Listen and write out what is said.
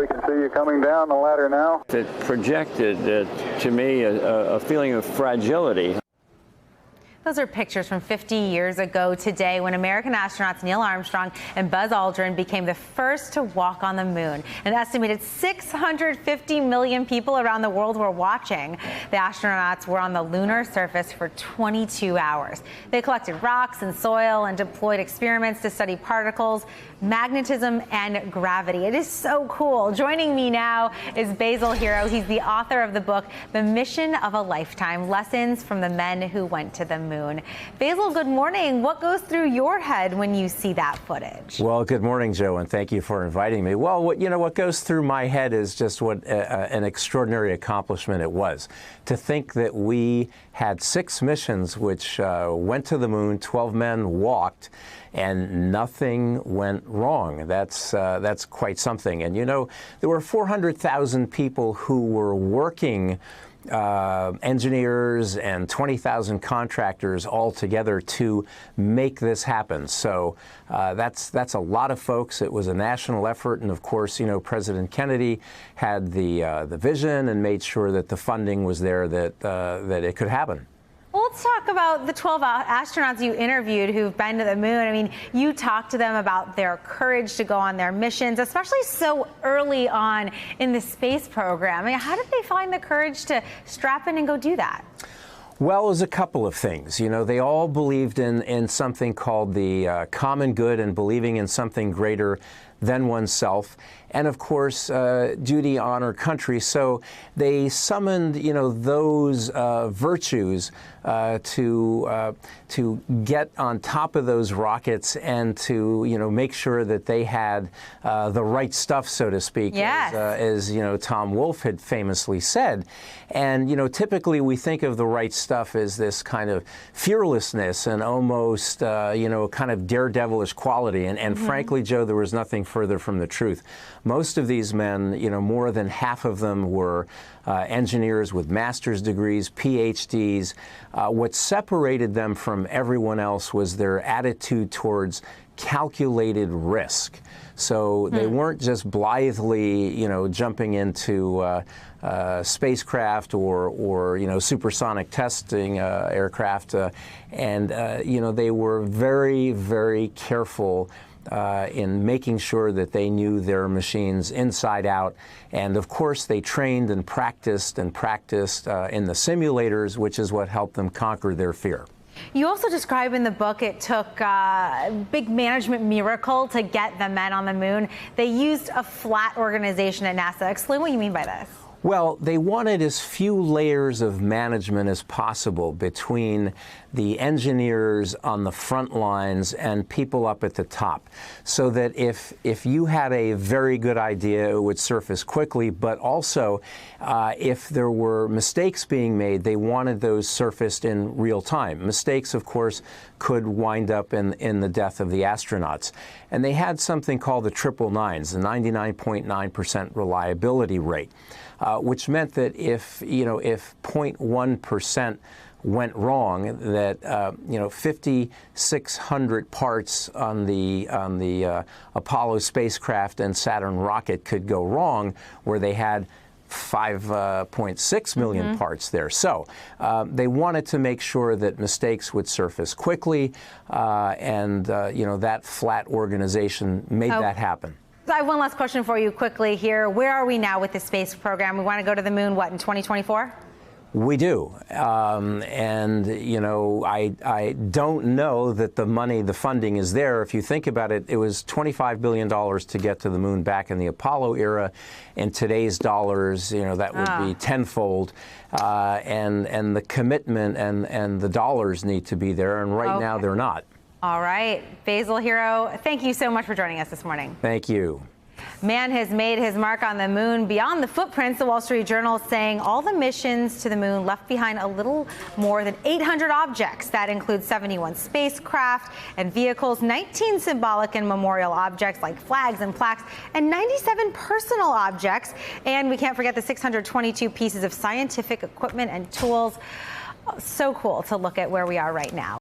We can see you coming down the ladder now. It projected, to me, a feeling of fragility. Those are pictures from 50 years ago today when American astronauts Neil Armstrong and Buzz Aldrin became the first to walk on the moon. An estimated 650 million people around the world were watching. The astronauts were on the lunar surface for 22 hours. They collected rocks and soil and deployed experiments to study particles, magnetism, and gravity. It is so cool. Joining me now is Basil Hero. He's the author of the book, The Mission of a Lifetime, Lessons from the Men Who Went to the Moon. Basil, good morning. What goes through your head when you see that footage? Well, good morning, Joe, and thank you for inviting me. Well, what goes through my head is just what an extraordinary accomplishment it was. To think that we had 6 missions which went to the moon, 12 men walked, and nothing went wrong. That's quite something. And there were 400,000 people who were working, engineers and 20,000 contractors all together to make this happen. So that's a lot of folks. It was a national effort, and of course, President Kennedy had the vision and made sure that the funding was there that it could happen. Well, let's talk about the 12 astronauts you interviewed who've been to the moon. I mean, you talked to them about their courage to go on their missions, especially so early on in the space program. I mean, how did they find the courage to strap in and go do that? Well, it was a couple of things. They all believed in something called the common good and believing in something greater than oneself. And of course, duty, honor, country. So they summoned, those virtues to get on top of those rockets and to, make sure that they had the right stuff, so to speak, yes. as Tom Wolfe had famously said. And, typically we think of the right stuff as this kind of fearlessness and almost, kind of daredevilish quality. And frankly, Joe, there was nothing further from the truth. Most of these men, more than half of them were engineers with master's degrees, PhDs. What separated them from everyone else was their attitude towards calculated risk. So they weren't just blithely, jumping into spacecraft or supersonic testing aircraft, and they were very, very careful in making sure that they knew their machines inside out. And of course, they trained and practiced in the simulators, which is what helped them conquer their fear. You also describe in the book it took a big management miracle to get the men on the moon. They used a flat organization at NASA. Explain what you mean by this. Well, they wanted as few layers of management as possible between the engineers on the front lines and people up at the top, so that if you had a very good idea, it would surface quickly, but also if there were mistakes being made, they wanted those surfaced in real time. Mistakes, of course, could wind up in the death of the astronauts. And they had something called the 999s, the 99.9% reliability rate. Which meant that if 0.1% went wrong, that 5,600 parts on the Apollo spacecraft and Saturn rocket could go wrong, where they had 5.6 million parts there. So they wanted to make sure that mistakes would surface quickly, and that flat organization made that happen. I have one last question for you quickly here. Where are we now with the space program? We want to go to the moon, in 2024? We do. I don't know that the funding is there. If you think about it, it was $25 billion to get to the moon back in the Apollo era. In today's dollars, that would be tenfold. And the commitment and the dollars need to be there. And right now they're not. All right. Basil Hero, thank you so much for joining us this morning. Thank you. Man has made his mark on the moon beyond the footprints. The Wall Street Journal saying all the missions to the moon left behind a little more than 800 objects. That includes 71 spacecraft and vehicles, 19 symbolic and memorial objects like flags and plaques, and 97 personal objects. And we can't forget the 622 pieces of scientific equipment and tools. So cool to look at where we are right now.